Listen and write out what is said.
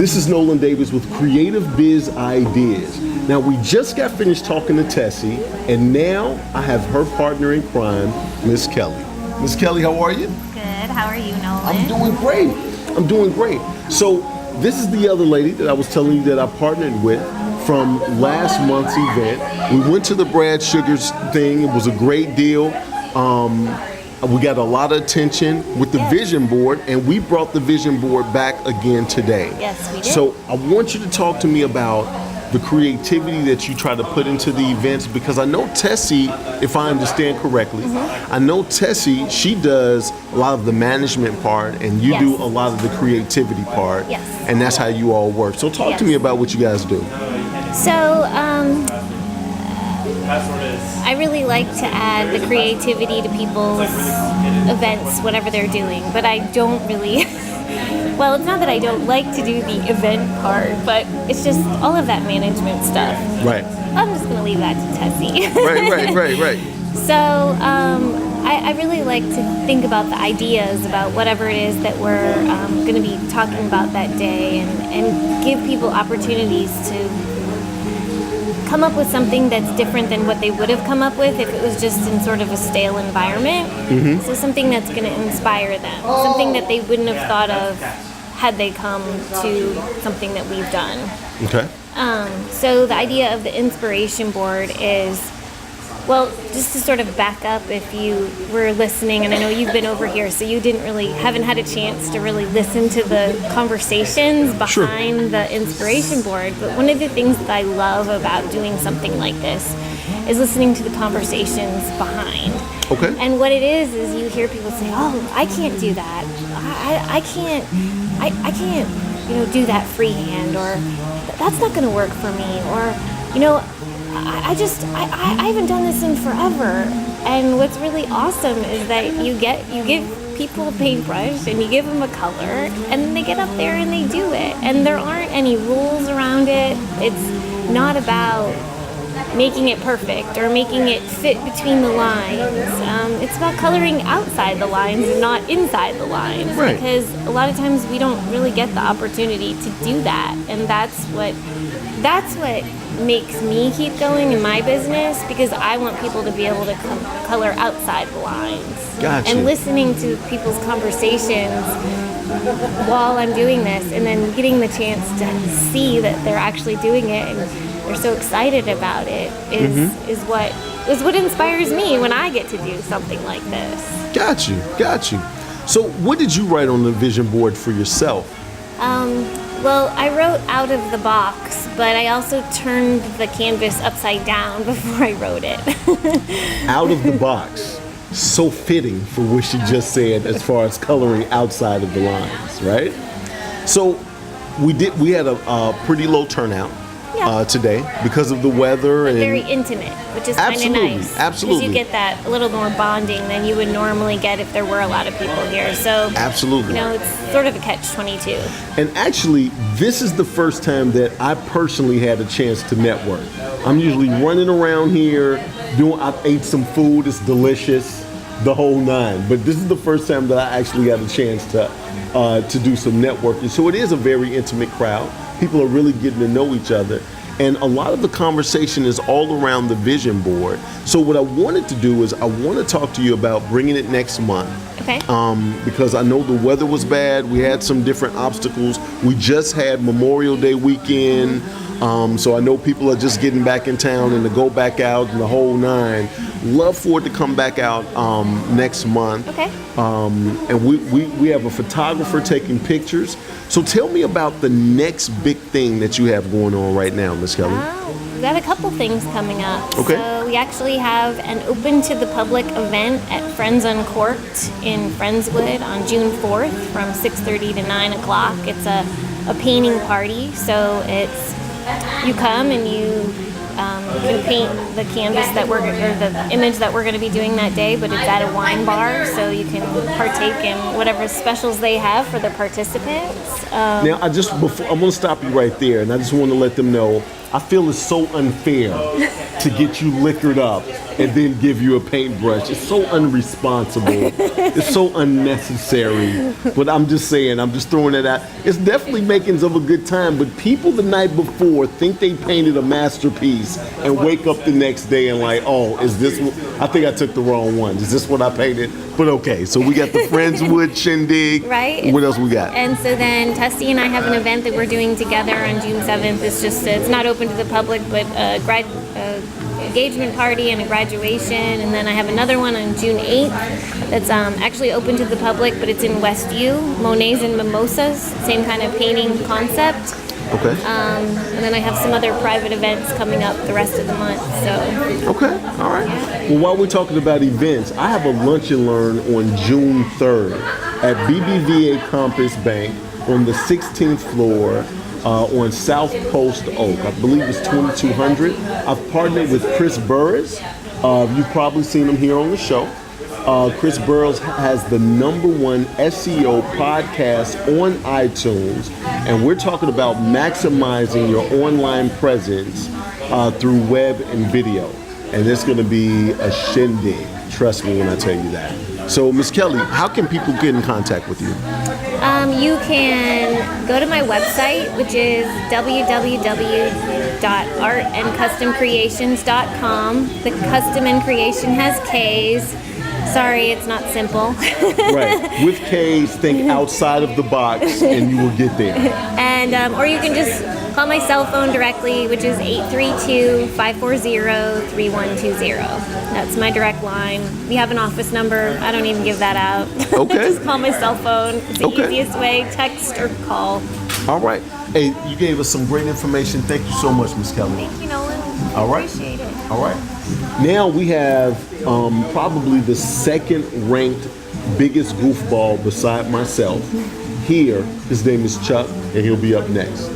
This is Nolan Davis with Creative Biz Ideas. Now, we just got finished talking to Tessie, and now I have her partner in crime, Miss Kelly. Miss Kelly, how are you? Good. How are you, Nolan? I'm doing great. I'm doing great. So, this is the other lady that I was telling you that I partnered with from last month's event. We went to the Brad Sugars thing. It was a great deal. We got a lot of attention with the vision board, and we brought the vision board back again today. Yes, we did. So I want you to talk to me about the creativity that you try to put into the events, because I know Tessie, if I understand correctly, I know Tessie, she does a lot of the management part, and you do a lot of the creativity part, and that's how you all work. So talk to me about what you guys do. So, I really like to add the creativity to people's events, whatever they're doing, but I don't really, well, it's not that I don't like to do the event part, but it's just all of that management stuff. Right. I'm just going to leave that to Tessie. Right. So, I really like to think about the ideas about whatever it is that we're going to be talking about that day, and give people opportunities to come up with something that's different than what they would have come up with if it was just in sort of a stale environment. So something that's going to inspire them, something that they wouldn't have thought of had they come to something that we've done. Okay. So the idea of the inspiration board is, well, just to sort of back up, if you were listening, and I know you've been over here, so you haven't had a chance to really listen to the conversations behind the inspiration board. But one of the things that I love about doing something like this is listening to the conversations behind. Okay. And what it is you hear people say, "Oh, I can't do that. I can't, do that freehand," or "That's not going to work for me," or, I haven't done this in forever. And what's really awesome is that you give people a paintbrush and you give them a color, and then they get up there and they do it. And there aren't any rules around it. It's not about making it perfect or making it fit between the lines. It's about coloring outside the lines and not inside the lines. Right. Because a lot of times we don't really get the opportunity to do that. And that's what makes me keep going in my business, because I want people to be able to color outside the lines. Gotcha. And listening to people's conversations while I'm doing this, and then getting the chance to see that they're actually doing it and they're so excited about it is what inspires me when I get to do something like this. Got you. So what did you write on the vision board for yourself? Well, I wrote out of the box, but I also turned the canvas upside down before I wrote it. Out of the box. So fitting for what she just said as far as coloring outside of the lines, right? So we had a pretty low turnout today because of the weather, and very intimate, which is kind of nice. Absolutely. Because you get that a little more bonding than you would normally get if there were a lot of people here. So absolutely, it's sort of a catch-22. And actually, this is the first time that I personally had a chance to network. I'm usually running around here I ate some food. It's delicious, the whole nine. But this is the first time that I actually got a chance to do some networking. So it is a very intimate crowd. People are really getting to know each other. And a lot of the conversation is all around the vision board. So what I wanted to do is I want to talk to you about bringing it next month. Okay. Because I know the weather was bad. We had some different obstacles. We just had Memorial Day weekend. So I know people are just getting back in town and to go back out and the whole nine. Love for it to come back out next month. Okay. And we have a photographer taking pictures. So tell me about the next big thing that you have going on right now, Miss Kelly. We've got a couple things coming up. Okay. So we actually have an open to the public event at Friends Uncorked in Friendswood on June 4th from 6:30 to 9 o'clock. It's a painting party. So you come and you can paint the canvas or the image that we're going to be doing that day, but it's at a wine bar, so you can partake in whatever specials they have for the participants. Now, I'm going to stop you right there, and I just want to let them know, I feel it's so unfair to get you liquored up and then give you a paintbrush. It's so unresponsible. It's so unnecessary. But I'm just saying, I'm just throwing it out. It's definitely makings of a good time, but people the night before think they painted a masterpiece and wake up the next day and like, oh, is this, I think I took the wrong one. Is this what I painted? But okay, so we got the Friendswood Shindig. Right. What else we got? And so then Tessie and I have an event that we're doing together on June 7th. It's not open to the public, but a engagement party and a graduation. And then I have another one on June 8th that's actually open to the public, but it's in Westview, Monets and Mimosas, same kind of painting concept. Okay. And then I have some other private events coming up the rest of the month. So. Okay. All right. Well, while we're talking about events, I have a lunch and learn on June 3rd at BBVA Compass Bank on the 16th floor on South Post Oak. I believe it's 2200. I've partnered with Chris Burris. You've probably seen him here on the show. Chris Burrows has the #1 SEO podcast on iTunes, and we're talking about maximizing your online presence through web and video. And it's going to be a shindig. Trust me when I tell you that. So, Ms. Kelly, how can people get in contact with you? You can go to my website, which is www.artandcustomcreations.com. The custom and creation has K's. Sorry, it's not simple. Right. With K's, think outside of the box, and you will get there. And or you can just call my cell phone directly, which is 832-540-3120. That's my direct line. We have an office number. I don't even give that out. Okay. Just call my cell phone. It's the easiest way. Text or call. All right. Hey, you gave us some great information. Thank you so much, Ms. Kelly. Thank you, Nolan. All right. Appreciate it. All right. Now we have probably the second ranked biggest goofball beside myself here. His name is Chuck, and he'll be up next.